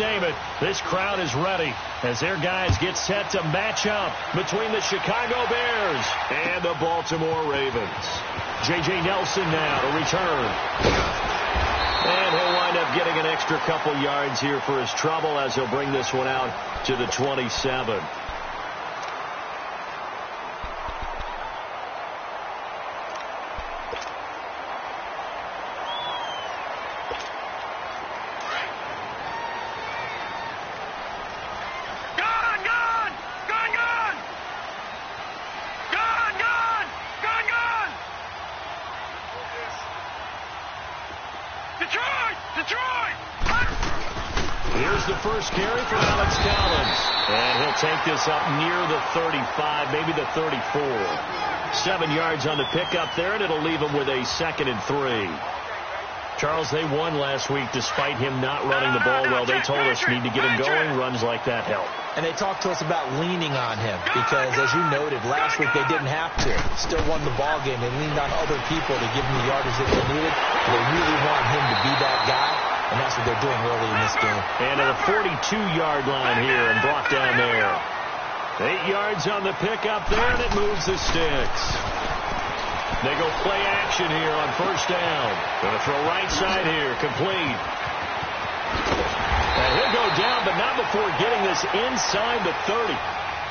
name it, this crowd is ready as their guys get set to match up between the Chicago Bears and the Baltimore Ravens. J.J. Nelson now to return. And he'll wind up getting an extra couple yards here for his trouble as he'll bring this one out to the 27. Here's the first carry for Alex Collins. And he'll take this up near the 35, maybe the 34. 7 yards on the pickup there, and it'll leave him with a 2nd and 3. Charles, they won last week despite him not running the ball well. They told us need to get him going. Runs like that help. And they talked to us about leaning on him because, as you noted, last week they didn't have to. Still won the ball game. They leaned on other people to give him the yardage that they needed. They really want him to be that guy, and that's what they're doing early in this game. And at a 42-yard line here and brought down there. 8 yards on the pickup there, and it moves the sticks. They go play action here on first down. Going to throw right side here, complete. And he'll go down, but not before getting this inside the 30.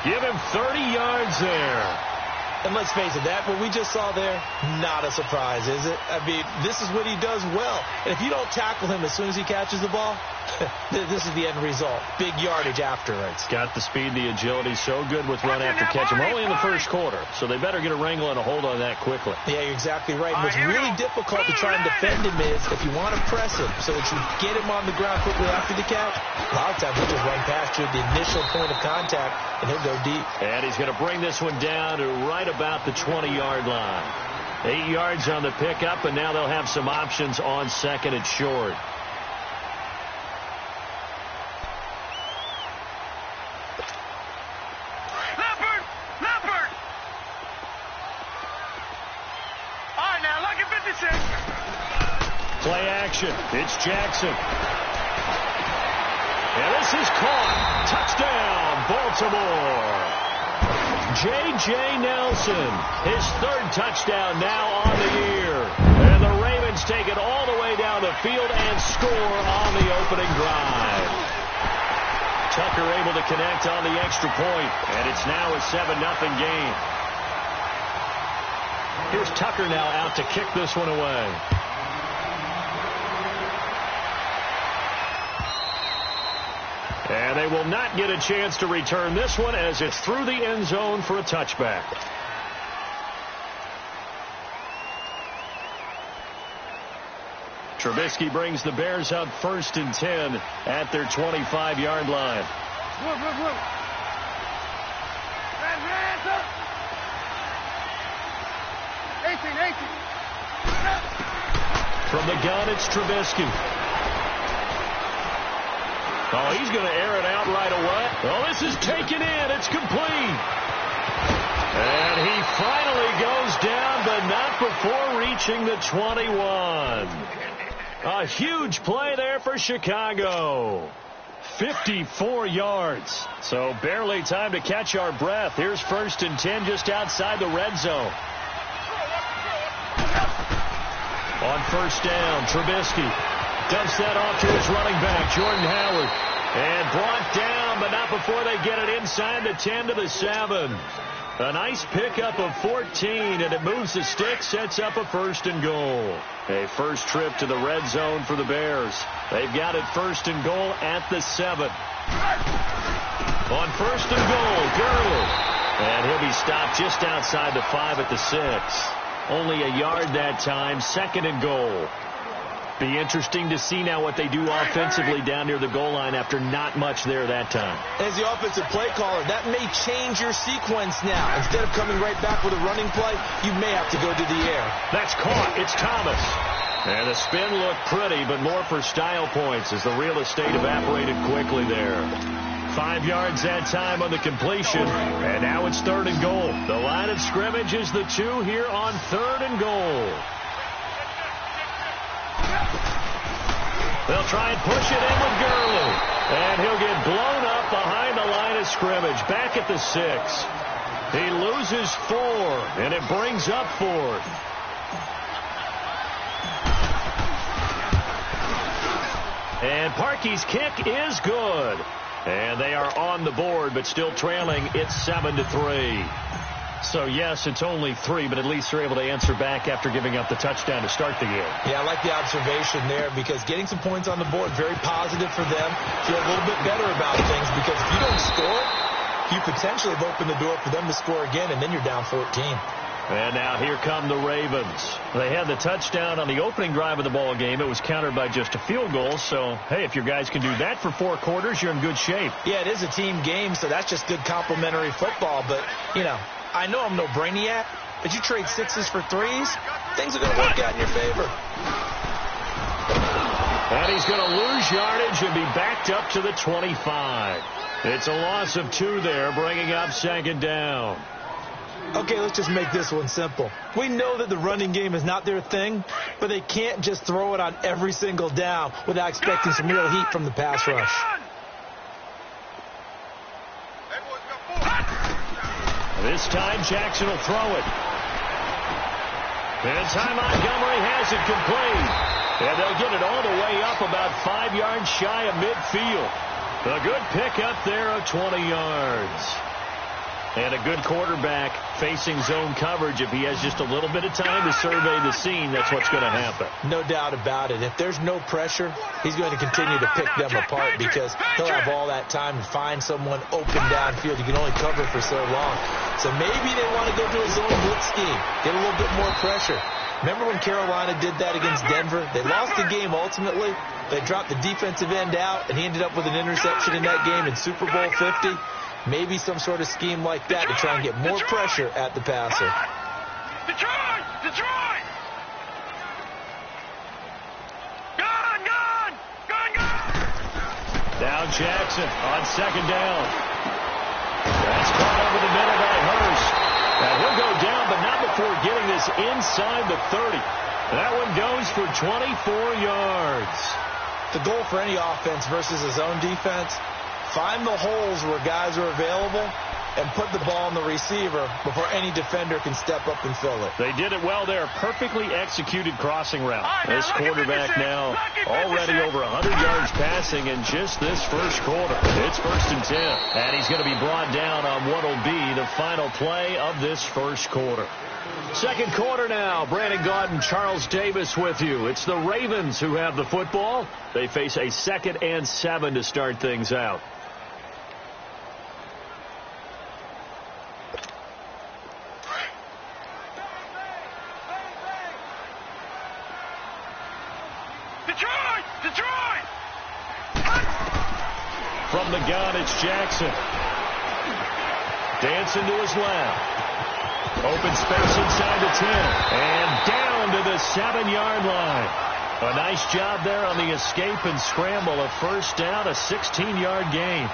Give him 30 yards there. And let's face it, that what we just saw there, not a surprise, is it? I mean, this is what he does well. And if you don't tackle him as soon as he catches the ball, this is the end result. Big yardage afterwards. Got the speed, the agility, so good with run after catch. We're only in the first quarter, so they better get a wrangle and a hold on that quickly. Yeah, you're exactly right. And what's really difficult to try and defend him is if you want to press him so that you get him on the ground quickly after the catch, a lot of times he'll just run past you at the initial point of contact, and he'll go deep. And he's going to bring this one down to right about the 20-yard line. 8 yards on the pickup, and now they'll have some options on 2nd and short. Play action. It's Jackson. And this is caught. Touchdown, Baltimore. J.J. Nelson, his 3rd touchdown now on the year. And the Ravens take it all the way down the field and score on the opening drive. Tucker able to connect on the extra point, and it's now a 7-0 game. Here's Tucker now out to kick this one away. And they will not get a chance to return this one as it's through the end zone for a touchback. Trubisky brings the Bears up 1st and 10 at their 25-yard line. From the gun, it's Trubisky. Oh, he's going to air it out right away. Oh, this is taken in. It's complete. And he finally goes down, but not before reaching the 21. A huge play there for Chicago. 54 yards. So barely time to catch our breath. Here's 1st and 10 just outside the red zone. On first down, Trubisky dumps that off to his running back, Jordan Howard. And brought down, but not before they get it inside the 10 to the 7. A nice pickup of 14, and it moves the stick, sets up a 1st and goal. A first trip to the red zone for the Bears. They've got it 1st and goal at the 7. On 1st and goal, Gurley. And he'll be stopped just outside the 5 at the 6. Only a yard that time, 2nd and goal. Be interesting to see now what they do offensively down near the goal line after not much there that time. As the offensive play caller, that may change your sequence now. Instead of coming right back with a running play, you may have to go to the air. That's caught. It's Thomas. And the spin looked pretty, but more for style points as the real estate evaporated quickly there. 5 yards that time on the completion, and now it's 3rd and goal. The line of scrimmage is the 2 here on 3rd and goal. They'll try and push it in with Gurley. scrimmage, back at the 6. He loses 4, and it brings up 4th. And Parkey's kick is good. And they are on the board, but still trailing. It's 7-3. So, yes, it's only 3, but at least they're able to answer back after giving up the touchdown to start the game. Yeah, I like the observation there because getting some points on the board, very positive for them. Feel a little bit better about things because if you don't score, you potentially have opened the door for them to score again, and then you're down 14. And now here come the Ravens. They had the touchdown on the opening drive of the ball game. It was countered by just a field goal. So, hey, if your guys can do that for 4 quarters, you're in good shape. Yeah, it is a team game, so that's just good complementary football. But, you know, I know I'm no brainiac, but you trade 6s for 3s, things are going to work out in your favor. And he's going to lose yardage and be backed up to the 25. It's a loss of 2 there, bringing up 2nd down. Okay, let's just make this one simple. We know that the running game is not their thing, but they can't just throw it on every single down without expecting some real heat from the pass rush. This time, Jackson will throw it. And Ty Montgomery has it complete. And they'll get it all the way up about 5 yards shy of midfield. A good pickup there of 20 yards. And a good quarterback facing zone coverage. If he has just a little bit of time to survey the scene, that's what's going to happen. No doubt about it. If there's no pressure, he's going to continue to pick them apart because he'll have all that time to find someone open downfield. You can only cover for so long. So maybe they want to go to a zone blitz scheme, get a little bit more pressure. Remember when Carolina did that against Denver? They lost the game ultimately. They dropped the defensive end out, and he ended up with an interception in that game in Super Bowl 50. Maybe some sort of scheme like that to try and get more pressure at the passer. Detroit! Detroit! Gone! Gone! Gone! Gone! Down Jackson on 2nd down. That's caught over the middle by Hurst. Now he'll go down, but not before getting this inside the 30. That one goes for 24 yards. The goal for any offense versus a zone defense, find the holes where guys are available and put the ball on the receiver before any defender can step up and fill it. They did it well there. Perfectly executed crossing route. This quarterback now already over 100 yards passing in just this first quarter. It's 1st and 10. And he's going to be brought down on what will be the final play of this first quarter. Second quarter now. Brandon Gaudin, Charles Davis with you. It's the Ravens who have the football. They face a 2nd and 7 to start things out. Detroit! Detroit! From the gun, it's Jackson. Dancing to his left. Open space inside the 10. And down to the 7-yard line. A nice job there on the escape and scramble. A first down, a 16-yard gain.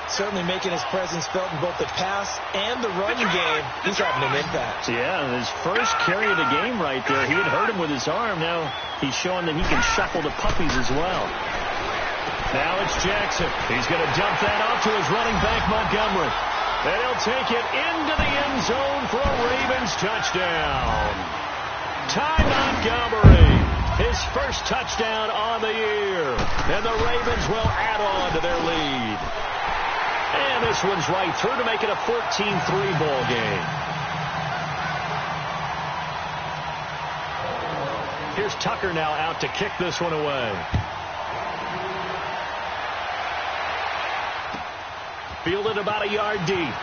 Certainly making his presence felt in both the pass and the run game. He's having an impact. Yeah, his first carry of the game right there. He had hurt him with his arm. Now he's showing that he can shuffle the puppies as well. Now it's Jackson. He's going to dump that off to his running back, Montgomery. And he'll take it into the end zone for a Ravens touchdown. Ty Montgomery, his first touchdown on the year. And the Ravens will add on to their lead. And this one's right through to make it a 14-3 ball game. Here's Tucker now out to kick this one away. Fielded about a yard deep.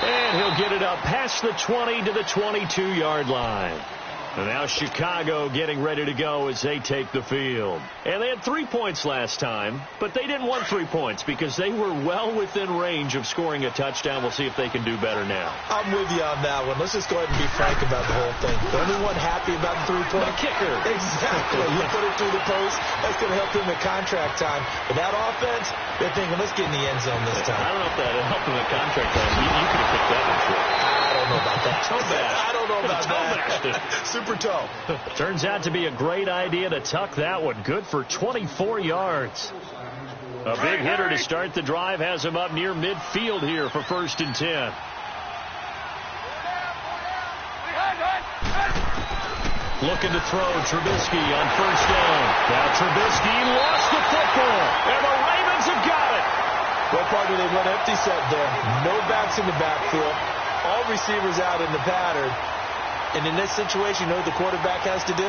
And he'll get it up past the 20 to the 22-yard line. And now Chicago getting ready to go as they take the field. And they had 3 points last time, but they didn't want 3 points because they were well within range of scoring a touchdown. We'll see if they can do better now. I'm with you on that one. Let's just go ahead and be frank about the whole thing. The only one happy about the 3-point kicker. Exactly. You put it through the post. That's going to help him at contract time. But that offense, they're thinking, let's get in the end zone this time. I don't know if that helped him at contract time. You could have picked that one for him. I don't know about that. I don't know about that. Super toe. Turns out to be a great idea to tuck that one. Good for 24 yards. A big hitter to start the drive has him up near midfield here for 1st and 10. Looking to throw, Trubisky on 1st down. Now Trubisky lost the football, and the Ravens have got it. Well, partner, they went empty set there. No backs in the backfield. All receivers out in the pattern. And in this situation, you know what the quarterback has to do?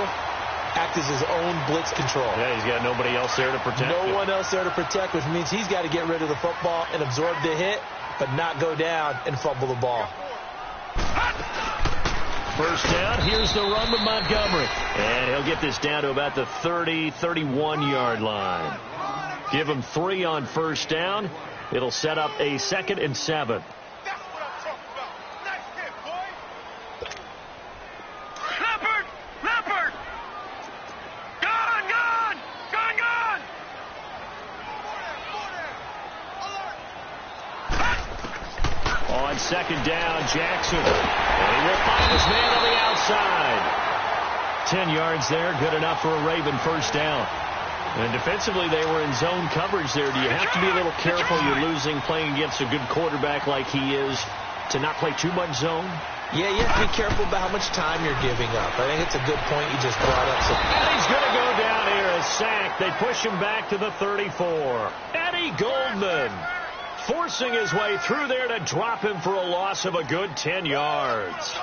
Act as his own blitz control. Yeah, he's got nobody else there to protect No him. one else there to protect, which means he's got to get rid of the football and absorb the hit, but not go down and fumble the ball. 1st down, here's the run with Montgomery. And he'll get this down to about the 30, 31-yard line. Give him 3 on 1st down. It'll set up a 2nd and 7. On 2nd down, Jackson. And he will find his man on the outside. 10 yards there, good enough for a Raven 1st down. And defensively, they were in zone coverage there. Do you have to be a little careful? You're losing playing against a good quarterback like he is to not play too much zone? Yeah, you have to be careful about how much time you're giving up. I think it's a good point you just brought up. And he's going to go down here, a sack. They push him back to the 34. Eddie Goldman forcing his way through there to drop him for a loss of a good 10 yards.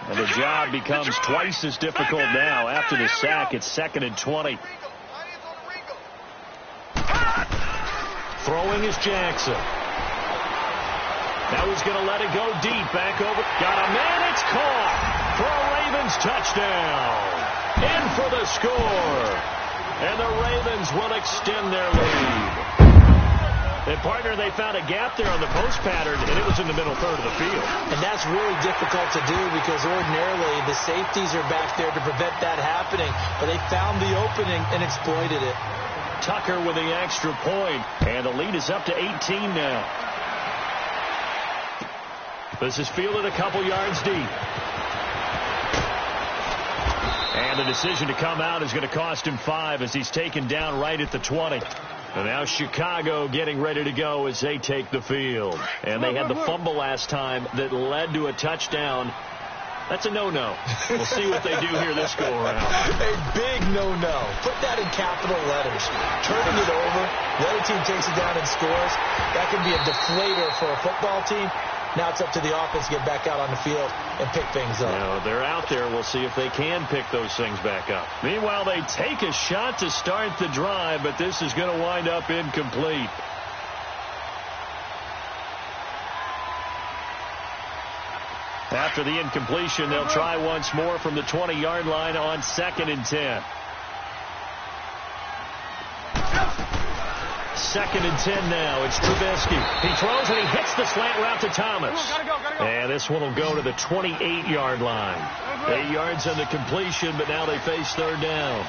And the job becomes twice as difficult now. After the sack, it's 2nd and 20. Throwing is Jackson. Now he's going to let it go deep. Back over. Got a man. It's caught for a Ravens touchdown. In for the score. And the Ravens will extend their lead. And, partner, they found a gap there on the post pattern, and it was in the middle third of the field. And that's really difficult to do because ordinarily the safeties are back there to prevent that happening. But they found the opening and exploited it. Tucker with the extra point, and the lead is up to 18 now. This is fielded a couple yards deep. And the decision to come out is going to cost him 5 as he's taken down right at the 20. And now Chicago getting ready to go as they take the field. And they had the fumble last time that led to a touchdown. That's a no-no. We'll see what they do here this go-around. A big no-no. Put that in capital letters. Turning it over, the other team takes it down and scores. That can be a deflator for a football team. Now it's up to the offense to get back out on the field and pick things up. Now, they're out there. We'll see if they can pick those things back up. Meanwhile, they take a shot to start the drive, but this is going to wind up incomplete. After the incompletion, they'll try once more from the 20-yard line on 2nd and 10. 2nd and 10 now. It's Trubisky. He throws and he hits the slant route to Thomas. And this one will go to the 28-yard line. 8 yards on the completion, but now they face 3rd down.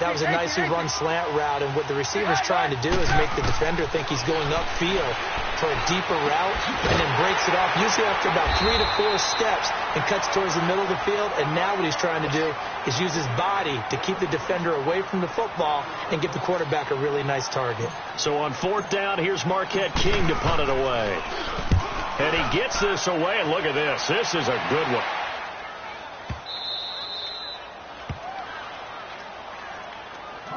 That was a nicely run slant route, and what the receiver's trying to do is make the defender think he's going upfield for a deeper route and then breaks it off, usually after about 3 to 4 steps, and cuts towards the middle of the field. And now what he's trying to do is use his body to keep the defender away from the football and get the quarterback a really nice target. So on 4th down, here's Marquette King to punt it away. And he gets this away, and look at this. This is a good one.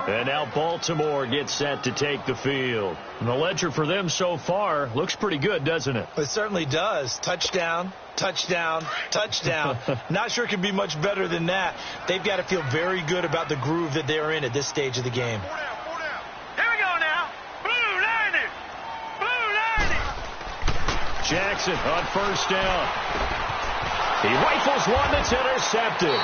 And now Baltimore gets set to take the field. And the ledger for them so far looks pretty good, doesn't it? It certainly does. Touchdown, touchdown, touchdown. Not sure it can be much better than that. They've got to feel very good about the groove that they're in at this stage of the game. Here we go now. Blue 90. Blue 90. Jackson on 1st down. He rifles one that's intercepted.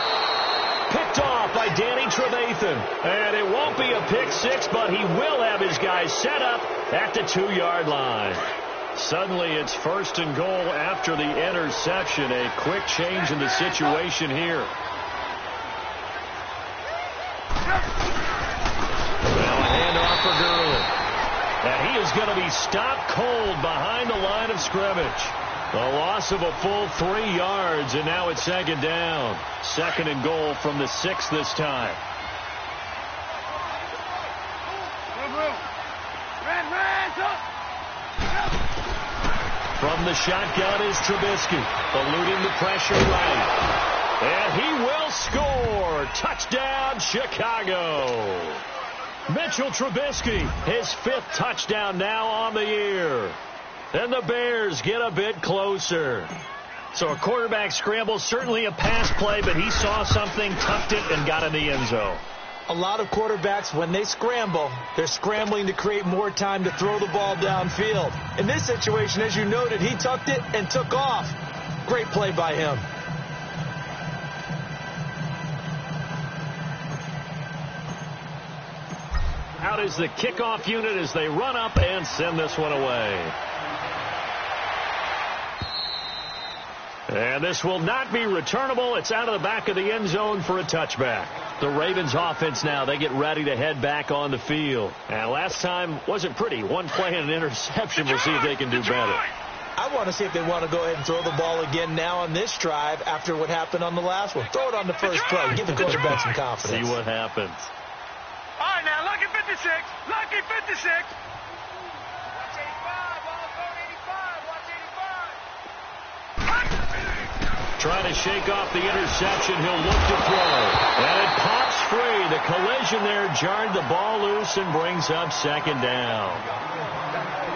Picked off by Danny Trevathan. And it won't be a pick 6, but he will have his guys set up at the 2-yard line. Suddenly it's 1st and goal after the interception. A quick change in the situation here. Now a handoff for Gurley. And he is going to be stopped cold behind the line of scrimmage. A loss of a full 3 yards, and now it's 2nd down. 2nd and goal from the 6 this time. From the shotgun is Trubisky, eluding the pressure right. And he will score. Touchdown, Chicago. Mitchell Trubisky, his 5th touchdown now on the year. And the Bears get a bit closer. So a quarterback scramble, certainly a pass play, but he saw something, tucked it, and got in the end zone. A lot of quarterbacks, when they scramble, they're scrambling to create more time to throw the ball downfield. In this situation, as you noted, he tucked it and took off. Great play by him. Out is the kickoff unit as they run up and send this one away. And this will not be returnable. It's out of the back of the end zone for a touchback. The Ravens offense now, they get ready to head back on the field. And last time wasn't pretty. One play and an interception. We'll see if they can do better. I want to see if they want to go ahead and throw the ball again now on this drive after what happened on the last one. Throw it on the first play. Give the quarterback some confidence. See what happens. All right, now, lucky 56. Lucky 56. Trying to shake off the interception. He'll look to throw. And it pops free. The collision there jarred the ball loose and brings up second down.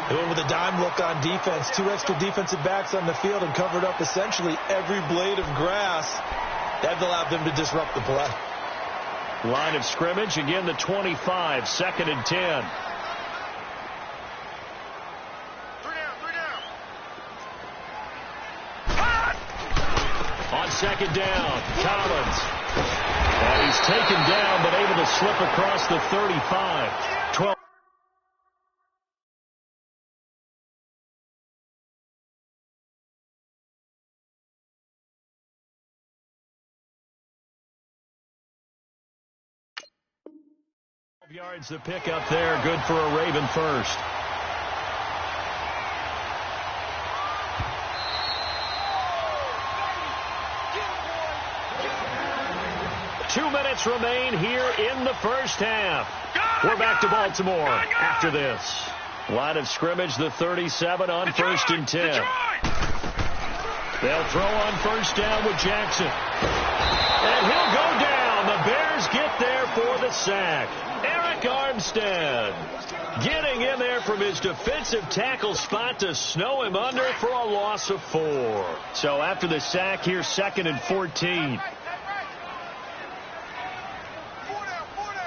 Doing with a dime look on defense. 2 extra defensive backs on the field and covered up essentially every blade of grass. That allowed them to disrupt the play. Line of scrimmage. Again, the 25. 2nd and 10. On 2nd down, Collins. And he's taken down, but able to slip across the 35. 12. Yards the pick up there. Good for a Raven first. Two minutes remain here in the first half. We're back to Baltimore after this. Line of scrimmage, the 37 on 1st and 10. They'll throw on 1st down with Jackson. And he'll go down. The Bears get there for the sack. Eric Armstead getting in there from his defensive tackle spot to snow him under for a loss of 4. So after the sack here, 2nd and 14.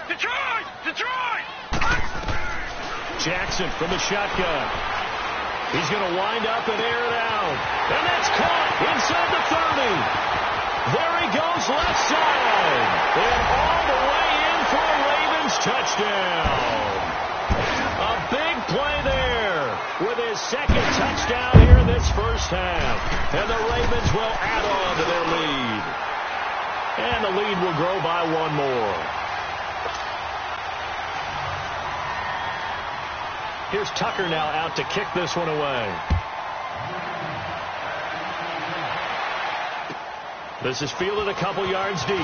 Detroit! Jackson from the shotgun. He's going to wind up and air it out. And that's caught inside the 30. There he goes left side. And all the way in for a Ravens touchdown. A big play there with his 2nd touchdown here in this first half. And the Ravens will add on to their lead. And the lead will grow by 1 more. Here's Tucker now out to kick this one away. This is fielded a couple yards deep.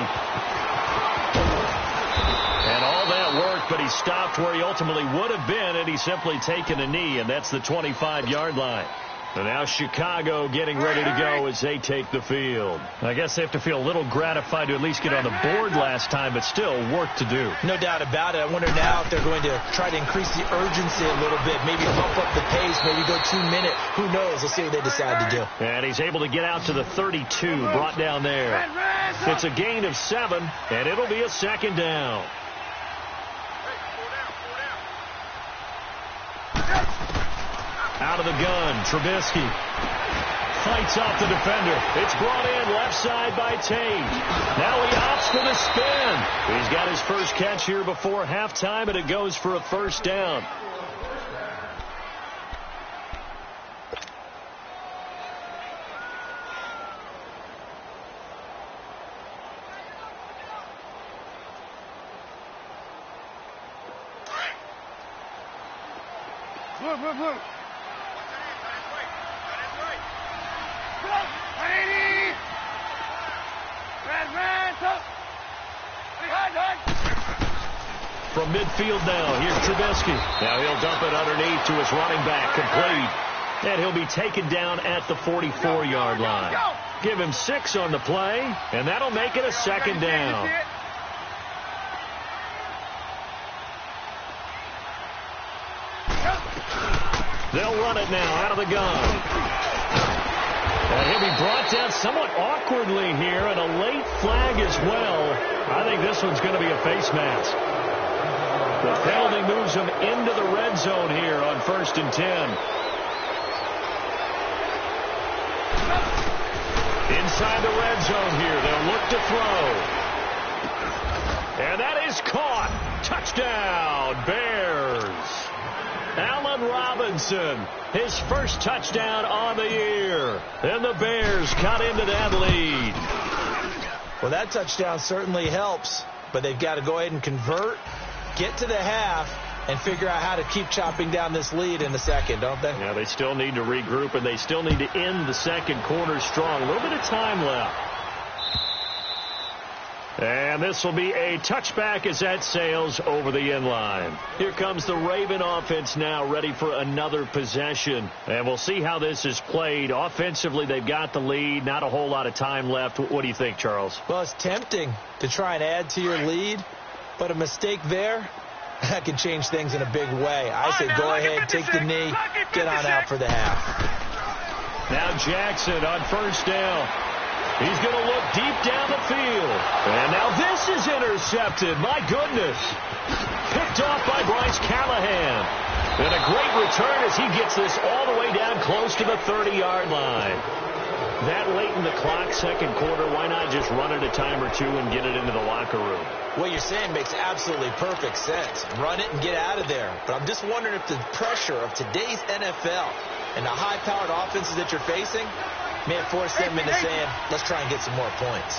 And all that work, but he stopped where he ultimately would have been had he simply taken a knee, and that's the 25-yard line. And now Chicago getting ready to go as they take the field. I guess they have to feel a little gratified to at least get on the board last time, but still work to do. No doubt about it. I wonder now if they're going to try to increase the urgency a little bit, maybe bump up the pace, maybe go 2 minute. Who knows? We'll see what they decide to do. And he's able to get out to the 32, brought down there. It's a gain of 7, and it'll be a 2nd down. Out of the gun, Trubisky fights off the defender. It's brought in left side by Tate. Now he opts for the spin. He's got his first catch here before halftime, and it goes for a 1st down. Blue. From midfield now, here's Trubisky. Now he'll dump it underneath to his running back, complete. And he'll be taken down at the 44-yard line. Give him 6 on the play, and that'll make it a second down. They'll run it now out of the gun. And he'll be brought down somewhat awkwardly here, and a late flag as well. I think this one's going to be a face mask. The penalty moves him into the red zone here on 1st and 10. Inside the red zone here, they'll look to throw. And that is caught. Touchdown, Bears. Allen Robinson, his first touchdown on the year. And the Bears cut into that lead. Well, that touchdown certainly helps, but they've got to go ahead and convert, get to the half, and figure out how to keep chopping down this lead in the second, don't they? Yeah, they still need to regroup, and they still need to end the second quarter strong. A little bit of time left. And this will be a touchback as that sails over the end line. Here comes the Raven offense now, ready for another possession. And we'll see how this is played. Offensively, they've got the lead. Not a whole lot of time left. What do you think, Charles? Well, it's tempting to try and add to your lead, but a mistake there, that can change things in a big way. I say go ahead, take the knee, get on out for the half. Now Jackson on 1st down. He's going to look deep down the field. And now this is intercepted. My goodness. Picked off by Bryce Callahan. And a great return as he gets this all the way down close to the 30-yard line. That late in the clock, second quarter, why not just run it a time or two and get it into the locker room? What you're saying makes absolutely perfect sense. Run it and get out of there. But I'm just wondering if the pressure of today's NFL and the high-powered offenses that you're facing may have forced them into saying, let's try and get some more points.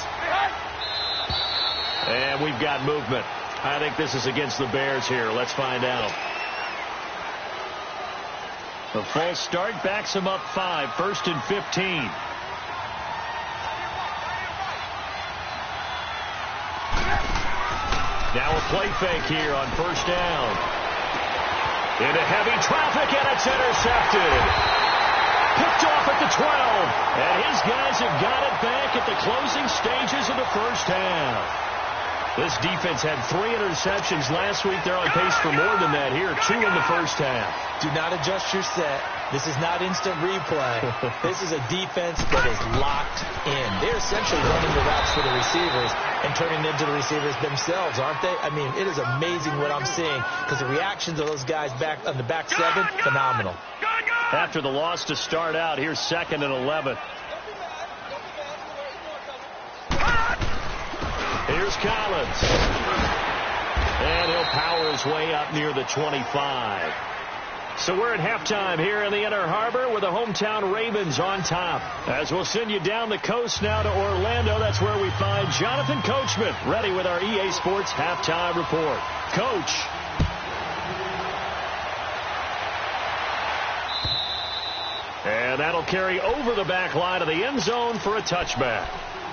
And we've got movement. I think this is against the Bears here. Let's find out. The false start backs him up 5, 1st and 15. Now a play fake here on 1st down. Into heavy traffic, and it's intercepted. Picked off at the 12. And his guys have got it back at the closing stages of the first half. This defense had 3 interceptions last week. They're on pace for more than that here. 2 in the first half. Do not adjust your set. This is not instant replay. This is a defense that is locked in. They're essentially running the routes for the receivers and turning into the receivers themselves, aren't they? I mean, it is amazing what I'm seeing because the reactions of those guys back on the back 7, phenomenal. After the loss to start out, here's 2nd and 11. Here's Collins. And he'll power his way up near the 25. So we're at halftime here in the Inner Harbor with the hometown Ravens on top. As we'll send you down the coast now to Orlando, that's where we find Jonathan Coachman ready with our EA Sports halftime report. Coach. And that'll carry over the back line of the end zone for a touchback.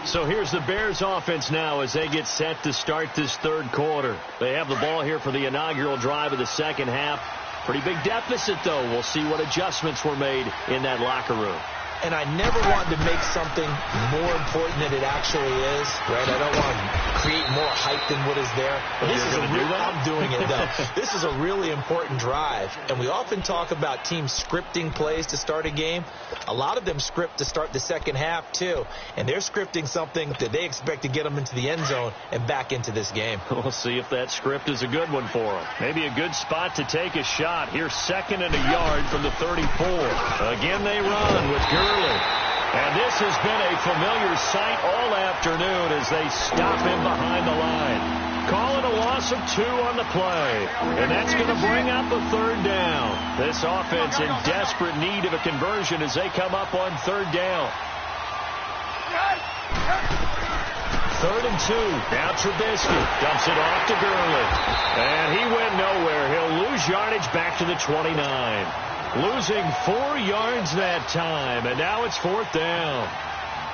So here's the Bears offense now as they get set to start this third quarter. They have the ball here for the inaugural drive of the second half. Pretty big deficit, though. We'll see what adjustments were made in that locker room. And I never want to make something more important than it actually is, right? I don't want to create more hype than what is there. I'm doing it, though. This is a really important drive. And we often talk about teams scripting plays to start a game. A lot of them script to start the second half, too. And they're scripting something that they expect to get them into the end zone and back into this game. We'll see if that script is a good one for them. Maybe a good spot to take a shot. Here's 2nd and a yard from the 34. Again, they run with Gurley. And this has been a familiar sight all afternoon as they stop him behind the line. Call it a loss of 2 on the play. And that's going to bring up a 3rd down. This offense in desperate need of a conversion as they come up on 3rd down. 3rd and 2. Now Trubisky dumps it off to Gurley. And he went nowhere. He'll lose yardage back to the 29. Losing 4 yards that time, and now it's 4th down.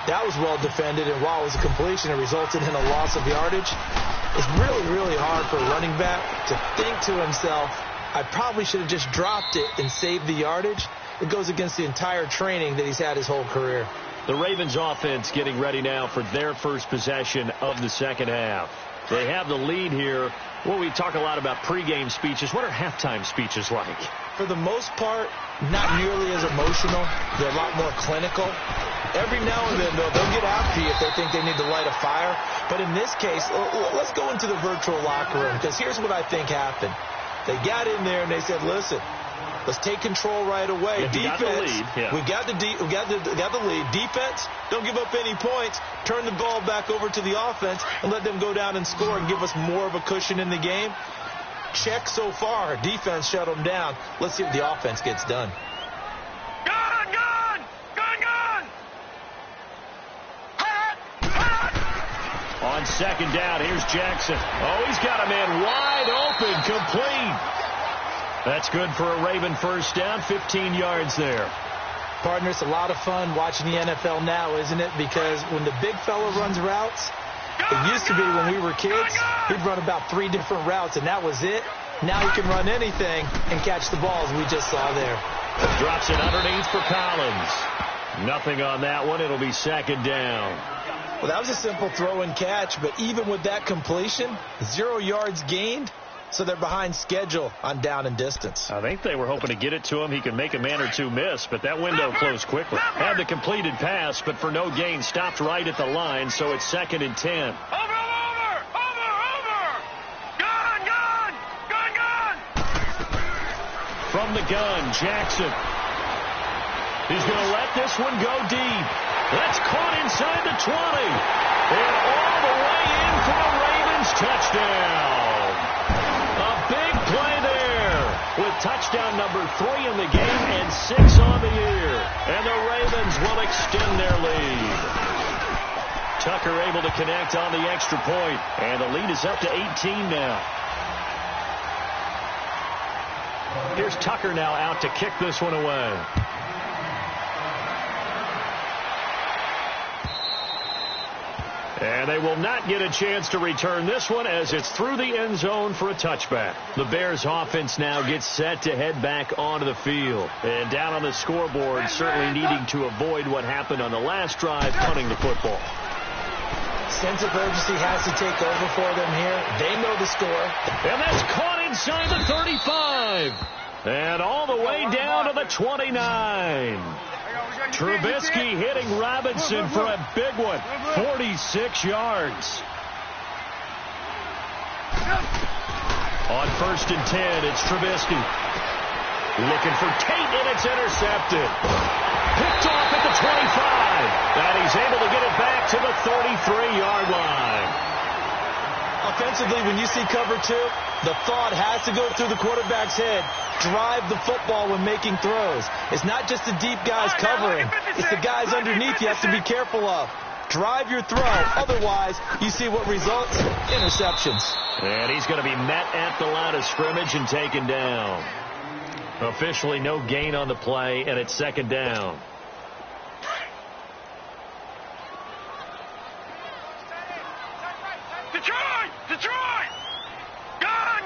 That was well defended, and while it was a completion, it resulted in a loss of yardage. It's really, really hard for a running back to think to himself, I probably should have just dropped it and saved the yardage. it goes against the entire training that he's had his whole career. The Ravens offense getting ready now for their first possession of the second half. They have the lead here. Well, we talk a lot about pregame speeches. What are halftime speeches like? For the most part, not nearly as emotional. They're a lot more clinical. Every now and then, they'll get after you if they think they need to light a fire. But in this case, let's go into the virtual locker room, because here's what I think happened. They got in there and they said, listen, let's take control right away. Defense, we got the lead. Defense, don't give up any points. Turn the ball back over to the offense and let them go down and score and give us more of a cushion in the game. Check so far. Defense shut them down. Let's see if the offense gets done. Gun! On second down, here's Jackson. Oh, he's got a man wide open, complete. That's good for a Raven first down, 15 yards there. Partner, it's a lot of fun watching the NFL now, isn't it? Because when the big fella runs routes, it used to be when we were kids, he'd run about 3 different routes, and that was it. Now he can run anything and catch the balls we just saw there. Drops it underneath for Collins. Nothing on that one. It'll be second down. Well, that was a simple throw and catch, but even with that completion, 0 yards gained, so they're behind schedule on down and distance. I think they were hoping to get it to him. He could make a man or two miss, but that window closed quickly. Had the completed pass, but for no gain, stopped right at the line, so it's second and 10. Over! Gun! From the gun, Jackson. He's going to let this one go deep. That's caught inside the 20. And all the way in for a Ravens touchdown. A big play there with touchdown number 3 in the game and 6 on the year. And the Ravens will extend their lead. Tucker able to connect on the extra point. And the lead is up to 18 now. Here's Tucker now out to kick this one away. And they will not get a chance to return this one as it's through the end zone for a touchback. The Bears offense now gets set to head back onto the field. And down on the scoreboard, certainly needing to avoid what happened on the last drive, punting the football. Sense of urgency has to take over for them here. They know the score. And that's caught inside the 35. And all the way down to the 29. Trubisky hitting Robinson for a big one, 46 yards. On first and 10, it's Trubisky. Looking for Tate, and it's intercepted. Picked off at the 25. And he's able to get it back to the 33-yard line. Offensively, when you see cover 2, the thought has to go through the quarterback's head. Drive the football when making throws. It's not just the deep guys covering. It's the guys underneath you have to be careful of. Drive your throw. Otherwise, you see what results? Interceptions. And he's going to be met at the line of scrimmage and taken down. Officially no gain on the play, and it's second down. Detroit! Gun!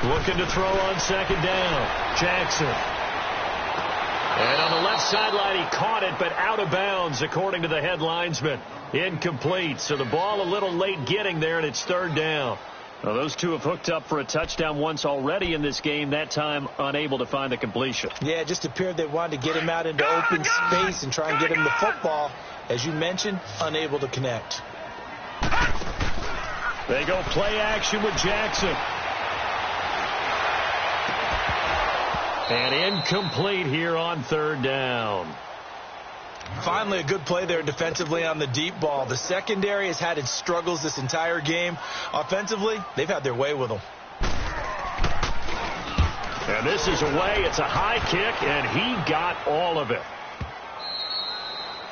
Looking to throw on second down. Jackson. And on the left sideline, he caught it, but out of bounds, according to the head linesman. Incomplete. So the ball a little late getting there, and it's third down. Well, those two have hooked up for a touchdown once already in this game, that time unable to find the completion. Yeah, it just appeared they wanted to get him out into open space and try and get him the football. As you mentioned, unable to connect. They go play action with Jackson. And incomplete here on third down. Finally, a good play there defensively on the deep ball. The secondary has had its struggles this entire game. Offensively, they've had their way with them. And this is away. It's a high kick, and he got all of it.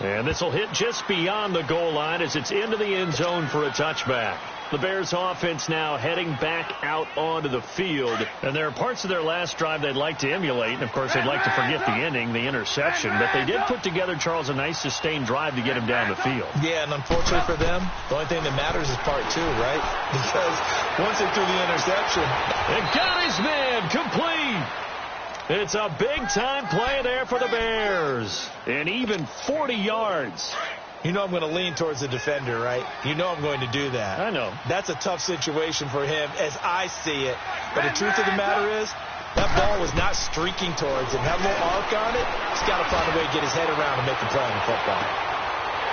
And this will hit just beyond the goal line as it's into the end zone for a touchback. The Bears offense now heading back out onto the field. And there are parts of their last drive they'd like to emulate. And, of course, they'd like to forget the ending, the interception. But they did put together, Charles, a nice sustained drive to get him down the field. Yeah, and unfortunately for them, the only thing that matters is part 2, right? Because once they threw the interception. And got his man complete. It's a big-time play there for the Bears. And even 40 yards. You know I'm going to lean towards the defender, right? You know I'm going to do that. I know. That's a tough situation for him as I see it. But the truth of the matter is, that ball was not streaking towards him. Had a little arc on it. He's got to find a way to get his head around and make a play on the football.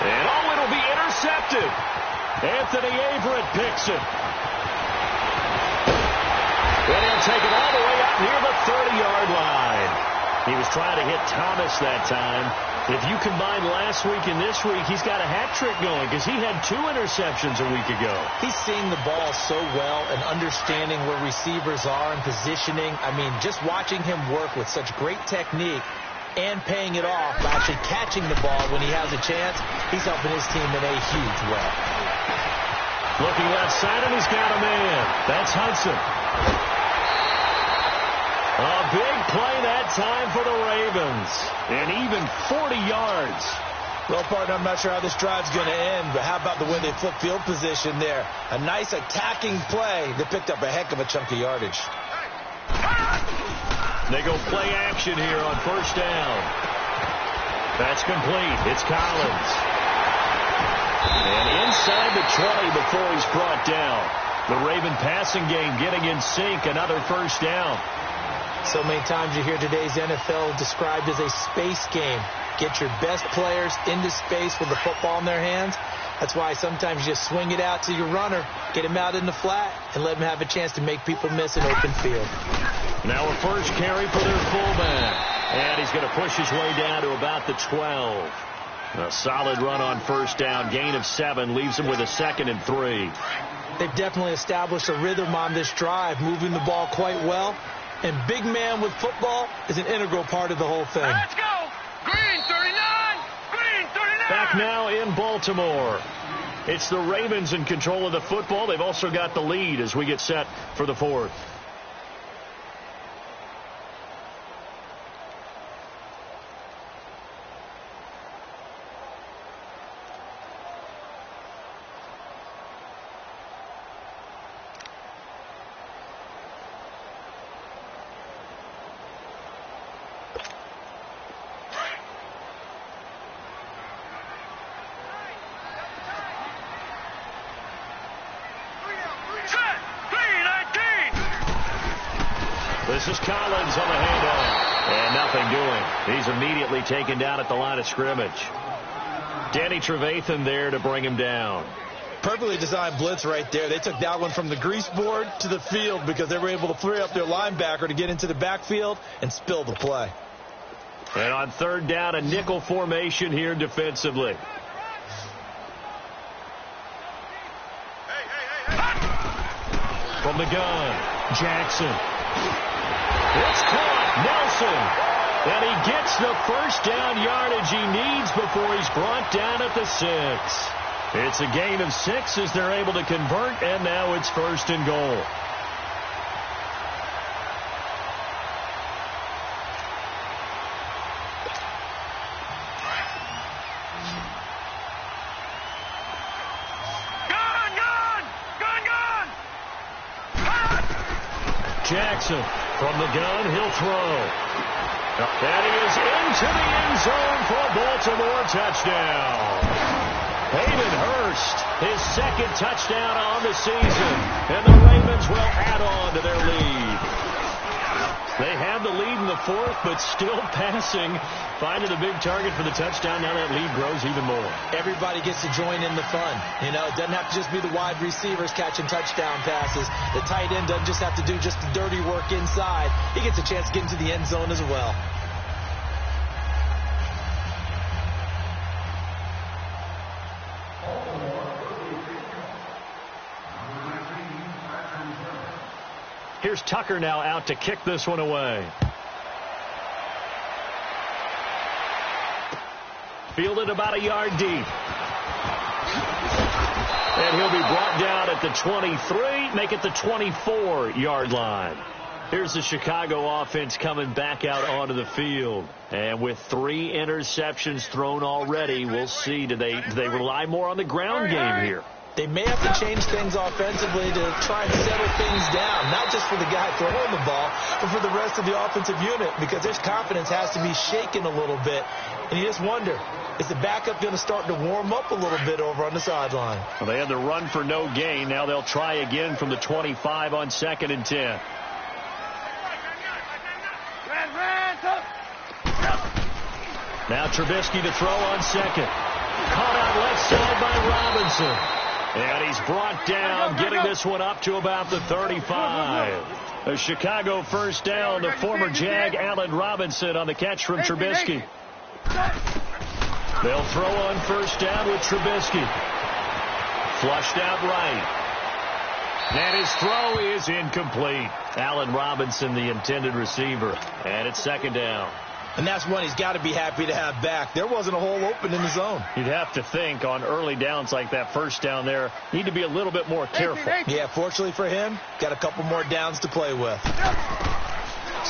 And it'll be intercepted. Anthony Averett picks it. And he'll take it all the way out near the 30-yard line. He was trying to hit Thomas that time. If you combine last week and this week, he's got a hat trick going because he had 2 interceptions a week ago. He's seeing the ball so well and understanding where receivers are and positioning. I mean, just watching him work with such great technique and paying it off by actually catching the ball when he has a chance, he's helping his team in a huge way. Looking left side, and he's got a man. That's Hudson. A big play that time for the Ravens. And even 40 yards. Well, partner, I'm not sure how this drive's going to end, but how about the way they flip field position there? A nice attacking play that picked up a heck of a chunk of yardage. They go play action here on first down. That's complete. It's Collins. And inside the 20 before he's brought down. The Raven passing game getting in sync. Another first down. So many times you hear today's NFL described as a space game. Get your best players into space with the football in their hands. That's why sometimes you just swing it out to your runner, get him out in the flat, and let him have a chance to make people miss an open field. Now a first carry for their fullback. And he's going to push his way down to about the 12. A solid run on first down. Gain of 7 leaves him with a 2nd and 3. They've definitely established a rhythm on this drive, moving the ball quite well. And big man with football is an integral part of the whole thing. Let's go. Green 39. Green 39. Back now in Baltimore. It's the Ravens in control of the football. They've also got the lead as we get set for the 4th. This is Collins on the handoff. And nothing doing. He's immediately taken down at the line of scrimmage. Danny Trevathan there to bring him down. Perfectly designed blitz right there. They took that one from the grease board to the field because they were able to free up their linebacker to get into the backfield and spill the play. And on 3rd down, a nickel formation here defensively. From the gun, Jackson. It's caught. Nelson. And he gets the first down yardage he needs before he's brought down at the 6. It's a gain of 6 as they're able to convert, and now it's 1st and goal. Jackson from the gun, he'll throw. And he is into the end zone for a Baltimore touchdown. Hayden Hurst, his 2nd touchdown on the season. And the Ravens will add on to their lead. They have the lead in the 4th, but still passing. Finding the big target for the touchdown. Now that lead grows even more. Everybody gets to join in the fun. You know, it doesn't have to just be the wide receivers catching touchdown passes. The tight end doesn't just have to do just the dirty work inside. He gets a chance to get into the end zone as well. Here's Tucker now out to kick this one away. Fielded about a yard deep. And he'll be brought down at the 23, make it the 24-yard line. Here's the Chicago offense coming back out onto the field. And with 3 interceptions thrown already, we'll see. Do they rely more on the ground game here? They may have to change things offensively to try and settle things down, not just for the guy throwing the ball, but for the rest of the offensive unit, because their confidence has to be shaken a little bit. And you just wonder, is the backup going to start to warm up a little bit over on the sideline? Well, they had the run for no gain. Now they'll try again from the 25 on 2nd and 10. Now Trubisky to throw on 2nd. Caught out left side by Robinson. And he's brought down, getting this one up to about the 35. A Chicago first down. The former Jag, Allen Robinson, on the catch from Trubisky. They'll throw on first down with Trubisky. Flushed out right. And his throw is incomplete. Allen Robinson, the intended receiver. And it's 2nd down. And that's one he's got to be happy to have back. There wasn't a hole open in the zone. You'd have to think on early downs like that first down there, need to be a little bit more careful. Yeah, fortunately for him, got a couple more downs to play with.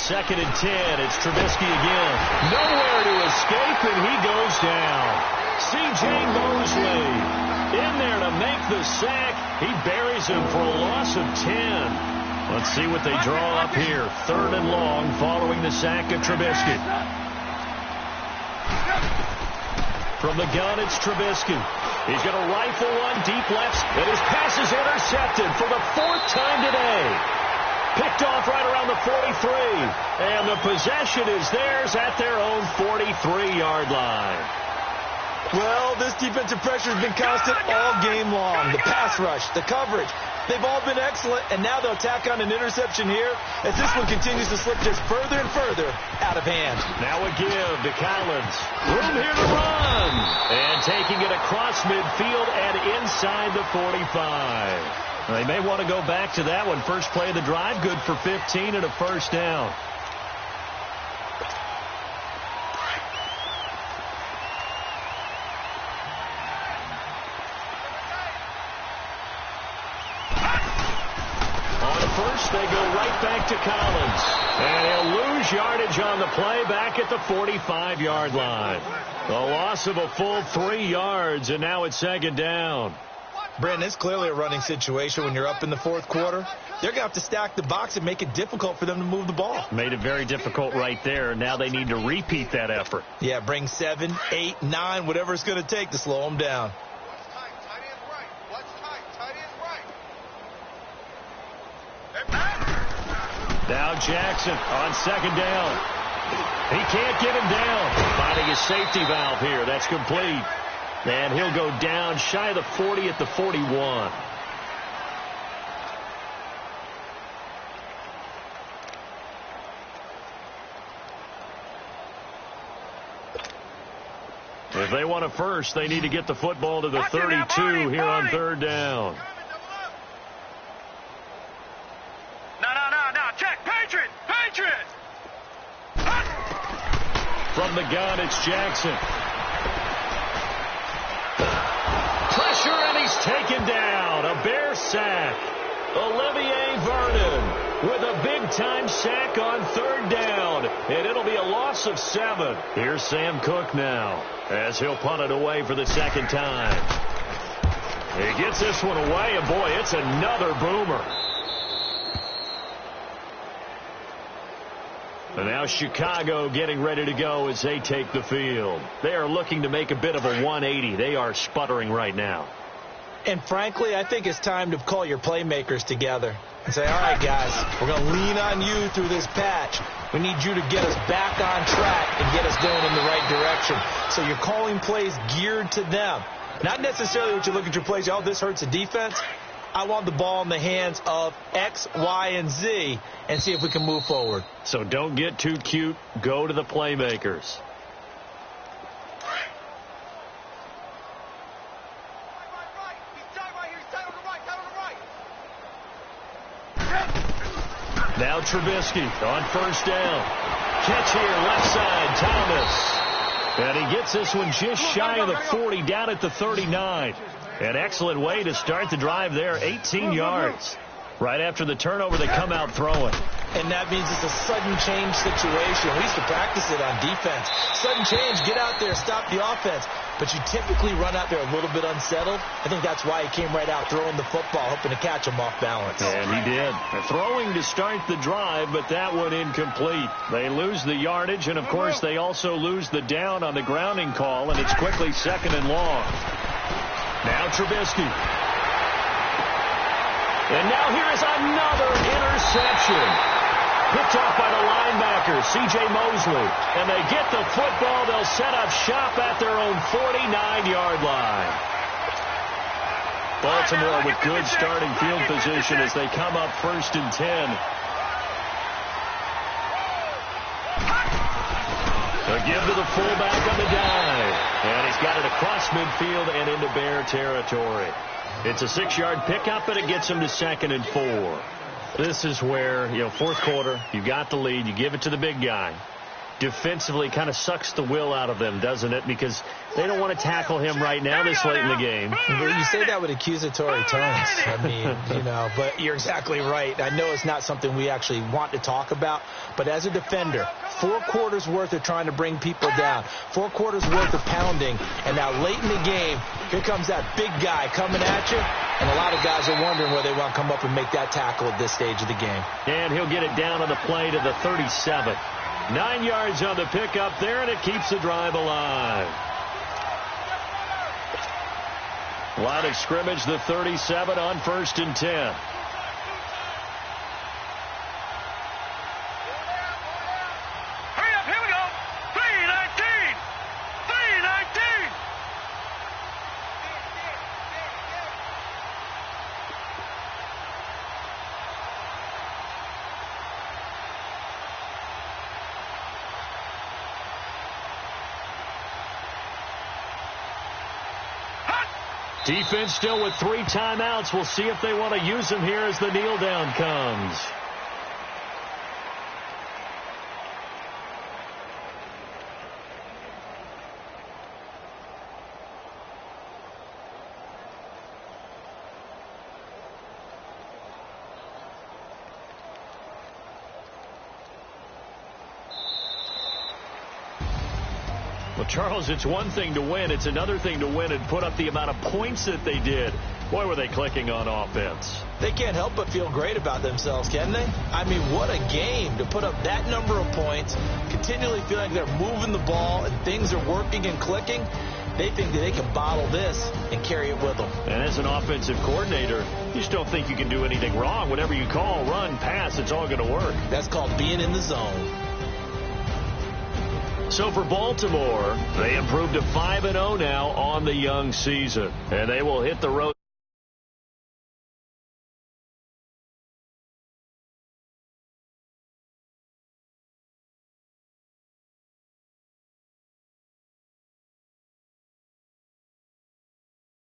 2nd and 10. It's Trubisky again. Nowhere to escape, and he goes down. C.J. Mosley in there to make the sack. He buries him for a loss of 10. Let's see what they draw up here. 3rd and long following the sack of Trubisky. From the gun, it's Trubisky. He's going to rifle one deep left, and his pass is intercepted for the 4th time today. Picked off right around the 43. And the possession is theirs at their own 43-yard line. Well, this defensive pressure has been constant all game long. The pass rush, the coverage, they've all been excellent, and now they'll tack on an interception here as this one continues to slip just further and further out of hand. Now a give to Collins. Room here to run. And taking it across midfield and inside the 45. They may want to go back to that one. First play of the drive, good for 15 and a first down. They go right back to Collins. And he'll lose yardage on the play back at the 45-yard line. A loss of a full 3 yards, and now it's 2nd down. Brandon, it's clearly a running situation when you're up in the 4th quarter. They're going to have to stack the box and make it difficult for them to move the ball. Made it very difficult right there. Now they need to repeat that effort. Yeah, bring 7, 8, 9, whatever it's going to take to slow them down. Now Jackson on 2nd down. He can't get him down. Finding his safety valve here. That's complete. And he'll go down shy of the 40 at the 41. If they want a first, they need to get the football to the 32 here on 3rd down. From the gun, it's Jackson. Pressure, and he's taken down. A Bear sack. Olivier Vernon with a big-time sack on 3rd down. And it'll be a loss of 7. Here's Sam Cook now as he'll punt it away for the 2nd time. He gets this one away, and boy, it's another boomer. And now Chicago getting ready to go as they take the field. They are looking to make a bit of a 180. They are sputtering right now. And frankly, I think it's time to call your playmakers together and say, all right, guys, we're going to lean on you through this patch. We need you to get us back on track and get us going in the right direction. So you're calling plays geared to them. Not necessarily what you look at your plays, oh, this hurts the defense. I want the ball in the hands of X, Y, and Z and see if we can move forward. So don't get too cute. Go to the playmakers. Now Trubisky on 1st down. Catch here, left side, Thomas. And he gets this one just shy of the 40, down at the 39. An excellent way to start the drive there, 18 yards. Right after the turnover, they come out throwing. And that means it's a sudden change situation. We used to practice it on defense. Sudden change, get out there, stop the offense. But you typically run out there a little bit unsettled. I think that's why he came right out throwing the football, hoping to catch him off balance. And he did. They're throwing to start the drive, but that one incomplete. They lose the yardage, and, of course, they also lose the down on the grounding call, and it's quickly 2nd and long. Now Trubisky. And now here is another interception. Picked off by the linebacker, C.J. Mosley. And they get the football. They'll set up shop at their own 49-yard line. Baltimore with good starting field position as they come up 1st and 10. A give to the fullback on the dive. And he's got it across midfield and into Bear territory. It's a 6-yard pickup, and it gets him to 2nd and 4. This is where, 4th quarter, you got the lead, you give it to the big guy. Defensively kind of sucks the will out of them, doesn't it? Because they don't want to tackle him right now this late in the game. Well, you say that with accusatory tones. I mean, but you're exactly right. I know it's not something we actually want to talk about, but as a defender, 4 quarters worth of trying to bring people down, 4 quarters worth of pounding, and now late in the game, here comes that big guy coming at you, and a lot of guys are wondering where they want to come up and make that tackle at this stage of the game. And he'll get it down on the play to the 37. 9 yards on the pickup there, and it keeps the drive alive. Line of scrimmage, the 37 on 1st and 10. Hurry up, here we go. 3:19. 3:19. Defense still with 3 timeouts. We'll see if they want to use them here as the kneel down comes. Well, Charles, it's one thing to win. It's another thing to win and put up the amount of points that they did. Boy, were they clicking on offense. They can't help but feel great about themselves, can they? I mean, what a game to put up that number of points, continually feel like they're moving the ball and things are working and clicking. They think that they can bottle this and carry it with them. And as an offensive coordinator, you just don't think you can do anything wrong. Whatever you call, run, pass, it's all going to work. That's called being in the zone. So for Baltimore, they improved to 5-0 now on the young season. And they will hit the road.